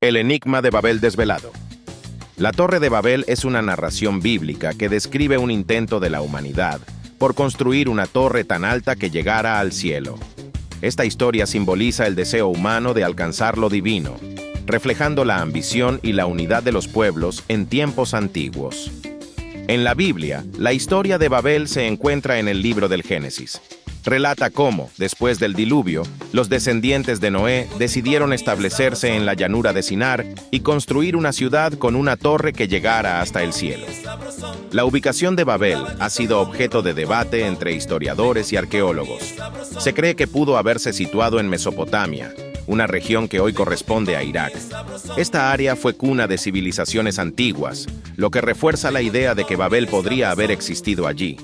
El enigma de Babel desvelado. La Torre de Babel es una narración bíblica que describe un intento de la humanidad por construir una torre tan alta que llegara al cielo. Esta historia simboliza el deseo humano de alcanzar lo divino, reflejando la ambición y la unidad de los pueblos en tiempos antiguos. En la Biblia, la historia de Babel se encuentra en el libro del Génesis. Relata cómo, después del diluvio, los descendientes de Noé decidieron establecerse en la llanura de Sinar y construir una ciudad con una torre que llegara hasta el cielo. La ubicación de Babel ha sido objeto de debate entre historiadores y arqueólogos. Se cree que pudo haberse situado en Mesopotamia, una región que hoy corresponde a Irak. Esta área fue cuna de civilizaciones antiguas, lo que refuerza la idea de que Babel podría haber existido allí.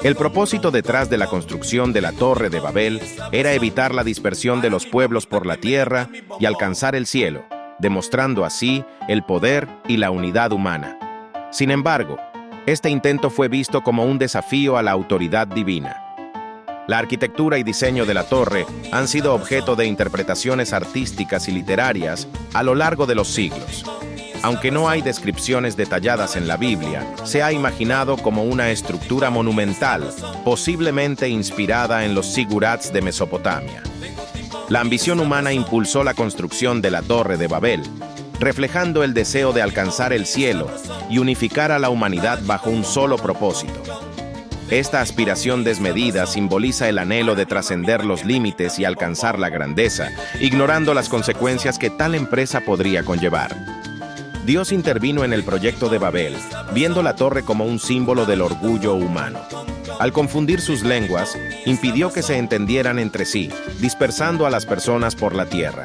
El propósito detrás de la construcción de la Torre de Babel era evitar la dispersión de los pueblos por la tierra y alcanzar el cielo, demostrando así el poder y la unidad humana. Sin embargo, este intento fue visto como un desafío a la autoridad divina. La arquitectura y diseño de la torre han sido objeto de interpretaciones artísticas y literarias a lo largo de los siglos. Aunque no hay descripciones detalladas en la Biblia, se ha imaginado como una estructura monumental, posiblemente inspirada en los zigurats de Mesopotamia. La ambición humana impulsó la construcción de la Torre de Babel, reflejando el deseo de alcanzar el cielo y unificar a la humanidad bajo un solo propósito. Esta aspiración desmedida simboliza el anhelo de trascender los límites y alcanzar la grandeza, ignorando las consecuencias que tal empresa podría conllevar. Dios intervino en el proyecto de Babel, viendo la torre como un símbolo del orgullo humano. Al confundir sus lenguas, impidió que se entendieran entre sí, dispersando a las personas por la tierra.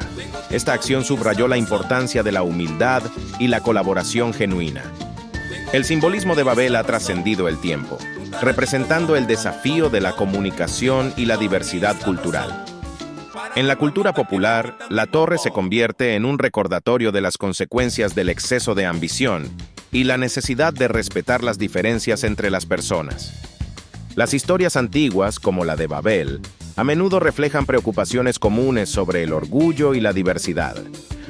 Esta acción subrayó la importancia de la humildad y la colaboración genuina. El simbolismo de Babel ha trascendido el tiempo, representando el desafío de la comunicación y la diversidad cultural. En la cultura popular, la torre se convierte en un recordatorio de las consecuencias del exceso de ambición y la necesidad de respetar las diferencias entre las personas. Las historias antiguas, como la de Babel, a menudo reflejan preocupaciones comunes sobre el orgullo y la diversidad.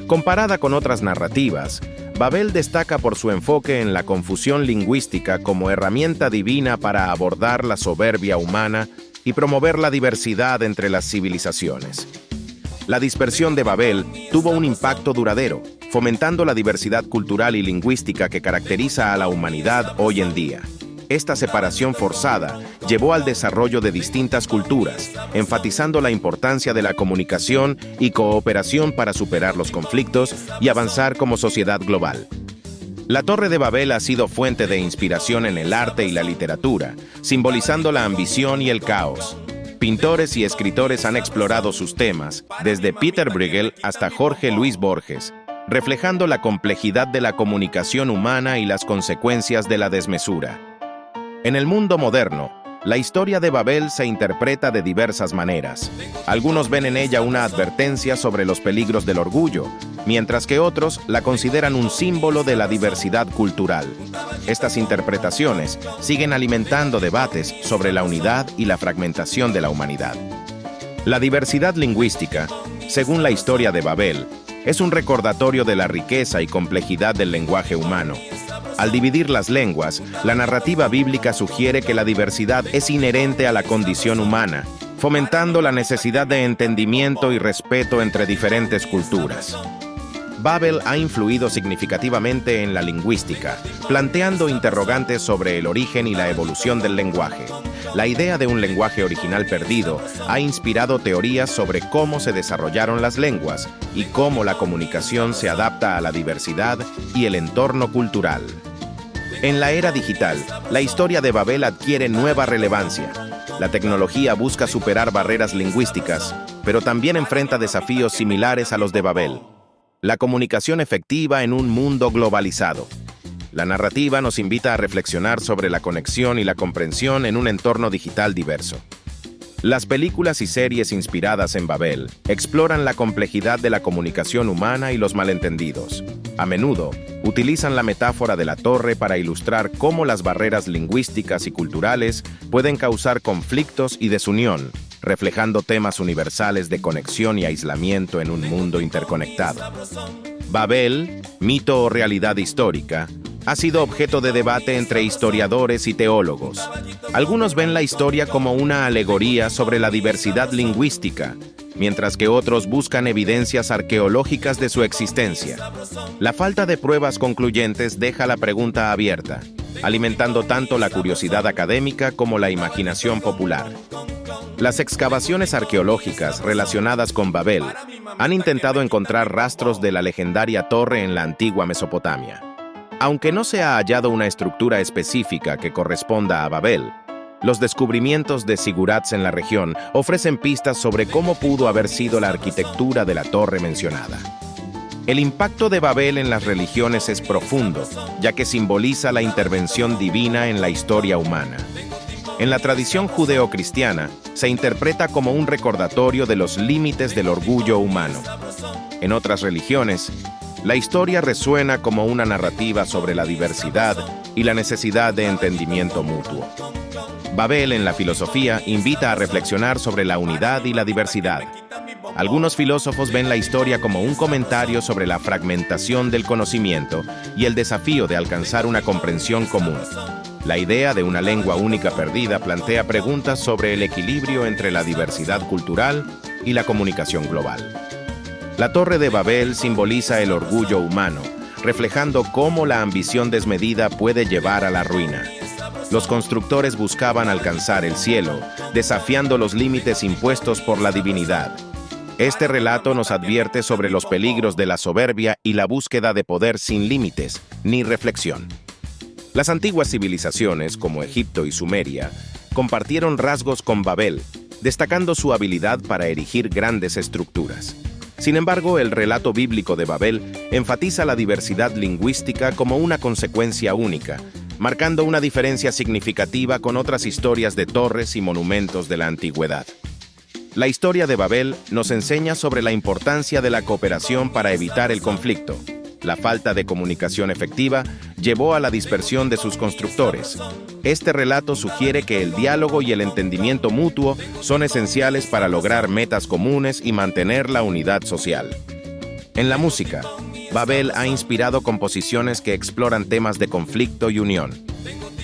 Comparada con otras narrativas, Babel destaca por su enfoque en la confusión lingüística como herramienta divina para abordar la soberbia humana y promover la diversidad entre las civilizaciones. La dispersión de Babel tuvo un impacto duradero, fomentando la diversidad cultural y lingüística que caracteriza a la humanidad hoy en día. Esta separación forzada llevó al desarrollo de distintas culturas, enfatizando la importancia de la comunicación y cooperación para superar los conflictos y avanzar como sociedad global. La Torre de Babel ha sido fuente de inspiración en el arte y la literatura, simbolizando la ambición y el caos. Pintores y escritores han explorado sus temas, desde Peter Bruegel hasta Jorge Luis Borges, reflejando la complejidad de la comunicación humana y las consecuencias de la desmesura. En el mundo moderno, la historia de Babel se interpreta de diversas maneras. Algunos ven en ella una advertencia sobre los peligros del orgullo, mientras que otros la consideran un símbolo de la diversidad cultural. Estas interpretaciones siguen alimentando debates sobre la unidad y la fragmentación de la humanidad. La diversidad lingüística, según la historia de Babel, es un recordatorio de la riqueza y complejidad del lenguaje humano. Al dividir las lenguas, la narrativa bíblica sugiere que la diversidad es inherente a la condición humana, fomentando la necesidad de entendimiento y respeto entre diferentes culturas. Babel ha influido significativamente en la lingüística, planteando interrogantes sobre el origen y la evolución del lenguaje. La idea de un lenguaje original perdido ha inspirado teorías sobre cómo se desarrollaron las lenguas y cómo la comunicación se adapta a la diversidad y el entorno cultural. En la era digital, la historia de Babel adquiere nueva relevancia. La tecnología busca superar barreras lingüísticas, pero también enfrenta desafíos similares a los de Babel. La comunicación efectiva en un mundo globalizado. La narrativa nos invita a reflexionar sobre la conexión y la comprensión en un entorno digital diverso. Las películas y series inspiradas en Babel exploran la complejidad de la comunicación humana y los malentendidos. A menudo, utilizan la metáfora de la torre para ilustrar cómo las barreras lingüísticas y culturales pueden causar conflictos y desunión, reflejando temas universales de conexión y aislamiento en un mundo interconectado. Babel, mito o realidad histórica, ha sido objeto de debate entre historiadores y teólogos. Algunos ven la historia como una alegoría sobre la diversidad lingüística, mientras que otros buscan evidencias arqueológicas de su existencia. La falta de pruebas concluyentes deja la pregunta abierta, alimentando tanto la curiosidad académica como la imaginación popular. Las excavaciones arqueológicas relacionadas con Babel han intentado encontrar rastros de la legendaria torre en la antigua Mesopotamia. Aunque no se ha hallado una estructura específica que corresponda a Babel, los descubrimientos de zigurats en la región ofrecen pistas sobre cómo pudo haber sido la arquitectura de la torre mencionada. El impacto de Babel en las religiones es profundo, ya que simboliza la intervención divina en la historia humana. En la tradición judeo-cristiana, se interpreta como un recordatorio de los límites del orgullo humano. En otras religiones, la historia resuena como una narrativa sobre la diversidad y la necesidad de entendimiento mutuo. Babel en la filosofía invita a reflexionar sobre la unidad y la diversidad. Algunos filósofos ven la historia como un comentario sobre la fragmentación del conocimiento y el desafío de alcanzar una comprensión común. La idea de una lengua única perdida plantea preguntas sobre el equilibrio entre la diversidad cultural y la comunicación global. La Torre de Babel simboliza el orgullo humano, reflejando cómo la ambición desmedida puede llevar a la ruina. Los constructores buscaban alcanzar el cielo, desafiando los límites impuestos por la divinidad. Este relato nos advierte sobre los peligros de la soberbia y la búsqueda de poder sin límites ni reflexión. Las antiguas civilizaciones, como Egipto y Sumeria, compartieron rasgos con Babel, destacando su habilidad para erigir grandes estructuras. Sin embargo, el relato bíblico de Babel enfatiza la diversidad lingüística como una consecuencia única, marcando una diferencia significativa con otras historias de torres y monumentos de la antigüedad. La historia de Babel nos enseña sobre la importancia de la cooperación para evitar el conflicto. La falta de comunicación efectiva llevó a la dispersión de sus constructores. Este relato sugiere que el diálogo y el entendimiento mutuo son esenciales para lograr metas comunes y mantener la unidad social. En la música, Babel ha inspirado composiciones que exploran temas de conflicto y unión.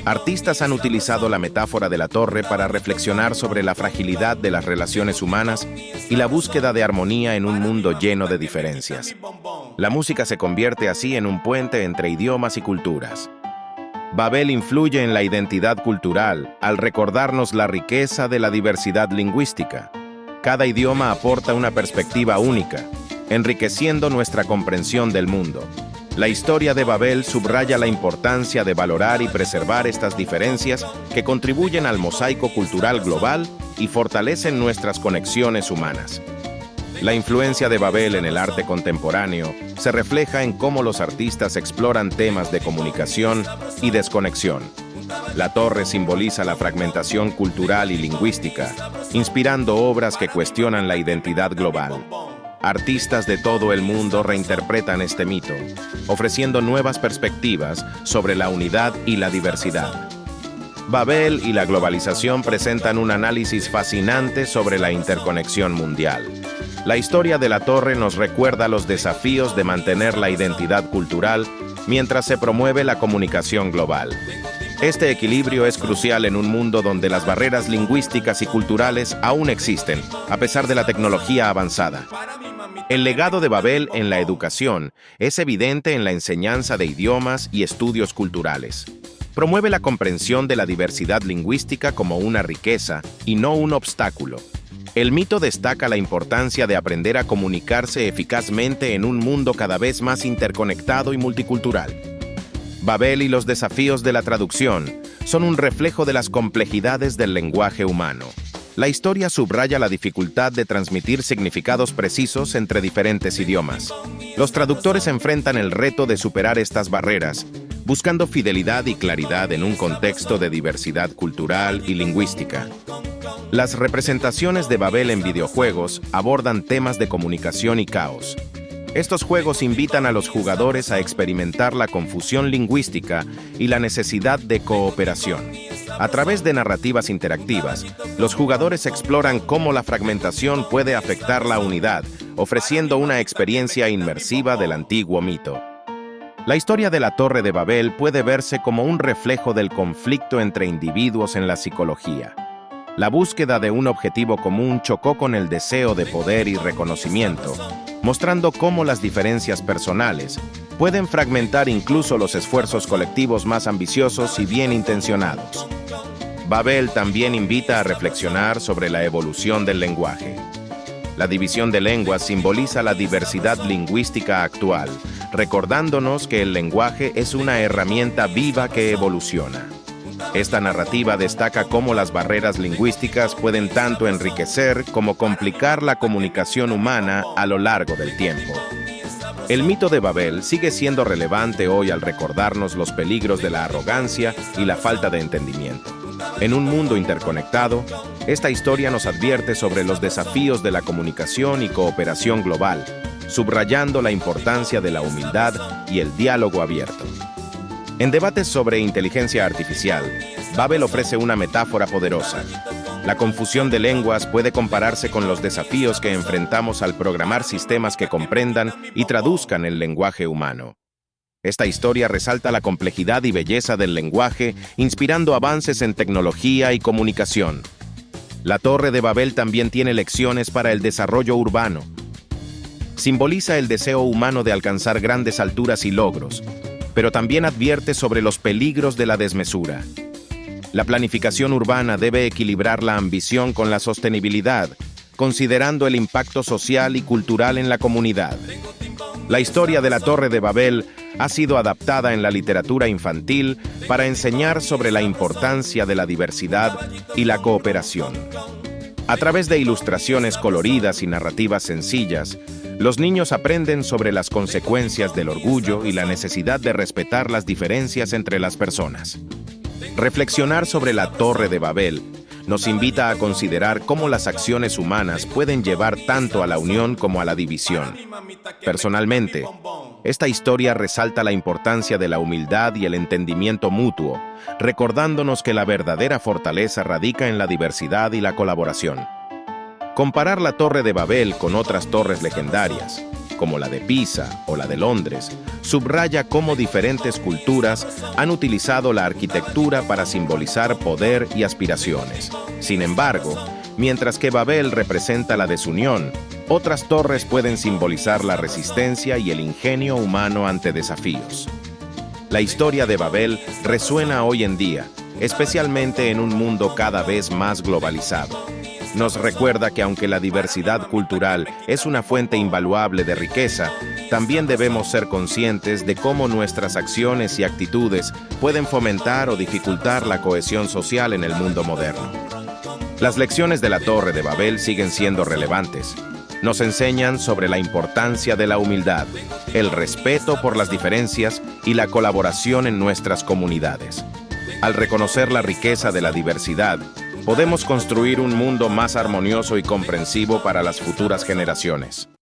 Artistas han utilizado la metáfora de la torre para reflexionar sobre la fragilidad de las relaciones humanas y la búsqueda de armonía en un mundo lleno de diferencias. La música se convierte así en un puente entre idiomas y culturas. Babel influye en la identidad cultural al recordarnos la riqueza de la diversidad lingüística. Cada idioma aporta una perspectiva única, enriqueciendo nuestra comprensión del mundo. La historia de Babel subraya la importancia de valorar y preservar estas diferencias que contribuyen al mosaico cultural global y fortalecen nuestras conexiones humanas. La influencia de Babel en el arte contemporáneo se refleja en cómo los artistas exploran temas de comunicación y desconexión. La torre simboliza la fragmentación cultural y lingüística, inspirando obras que cuestionan la identidad global. Artistas de todo el mundo reinterpretan este mito, ofreciendo nuevas perspectivas sobre la unidad y la diversidad. Babel y la globalización presentan un análisis fascinante sobre la interconexión mundial. La historia de la torre nos recuerda los desafíos de mantener la identidad cultural mientras se promueve la comunicación global. Este equilibrio es crucial en un mundo donde las barreras lingüísticas y culturales aún existen, a pesar de la tecnología avanzada. El legado de Babel en la educación es evidente en la enseñanza de idiomas y estudios culturales. Promueve la comprensión de la diversidad lingüística como una riqueza y no un obstáculo. El mito destaca la importancia de aprender a comunicarse eficazmente en un mundo cada vez más interconectado y multicultural. Babel y los desafíos de la traducción son un reflejo de las complejidades del lenguaje humano. La historia subraya la dificultad de transmitir significados precisos entre diferentes idiomas. Los traductores enfrentan el reto de superar estas barreras, buscando fidelidad y claridad en un contexto de diversidad cultural y lingüística. Las representaciones de Babel en videojuegos abordan temas de comunicación y caos. Estos juegos invitan a los jugadores a experimentar la confusión lingüística y la necesidad de cooperación. A través de narrativas interactivas, los jugadores exploran cómo la fragmentación puede afectar la unidad, ofreciendo una experiencia inmersiva del antiguo mito. La historia de la Torre de Babel puede verse como un reflejo del conflicto entre individuos en la psicología. La búsqueda de un objetivo común chocó con el deseo de poder y reconocimiento, mostrando cómo las diferencias personales pueden fragmentar incluso los esfuerzos colectivos más ambiciosos y bien intencionados. Babel también invita a reflexionar sobre la evolución del lenguaje. La división de lenguas simboliza la diversidad lingüística actual, recordándonos que el lenguaje es una herramienta viva que evoluciona. Esta narrativa destaca cómo las barreras lingüísticas pueden tanto enriquecer como complicar la comunicación humana a lo largo del tiempo. El mito de Babel sigue siendo relevante hoy al recordarnos los peligros de la arrogancia y la falta de entendimiento. En un mundo interconectado, esta historia nos advierte sobre los desafíos de la comunicación y cooperación global, subrayando la importancia de la humildad y el diálogo abierto. En debates sobre inteligencia artificial, Babel ofrece una metáfora poderosa. La confusión de lenguas puede compararse con los desafíos que enfrentamos al programar sistemas que comprendan y traduzcan el lenguaje humano. Esta historia resalta la complejidad y belleza del lenguaje, inspirando avances en tecnología y comunicación. La Torre de Babel también tiene lecciones para el desarrollo urbano. Simboliza el deseo humano de alcanzar grandes alturas y logros, pero también advierte sobre los peligros de la desmesura. La planificación urbana debe equilibrar la ambición con la sostenibilidad, considerando el impacto social y cultural en la comunidad. La historia de la Torre de Babel ha sido adaptada en la literatura infantil para enseñar sobre la importancia de la diversidad y la cooperación. A través de ilustraciones coloridas y narrativas sencillas, los niños aprenden sobre las consecuencias del orgullo y la necesidad de respetar las diferencias entre las personas. Reflexionar sobre la Torre de Babel nos invita a considerar cómo las acciones humanas pueden llevar tanto a la unión como a la división. Personalmente, esta historia resalta la importancia de la humildad y el entendimiento mutuo, recordándonos que la verdadera fortaleza radica en la diversidad y la colaboración. Comparar la Torre de Babel con otras torres legendarias, como la de Pisa o la de Londres, subraya cómo diferentes culturas han utilizado la arquitectura para simbolizar poder y aspiraciones. Sin embargo, mientras que Babel representa la desunión, otras torres pueden simbolizar la resistencia y el ingenio humano ante desafíos. La historia de Babel resuena hoy en día, especialmente en un mundo cada vez más globalizado. Nos recuerda que aunque la diversidad cultural es una fuente invaluable de riqueza, también debemos ser conscientes de cómo nuestras acciones y actitudes pueden fomentar o dificultar la cohesión social en el mundo moderno. Las lecciones de la Torre de Babel siguen siendo relevantes. Nos enseñan sobre la importancia de la humildad, el respeto por las diferencias y la colaboración en nuestras comunidades. Al reconocer la riqueza de la diversidad, podemos construir un mundo más armonioso y comprensivo para las futuras generaciones.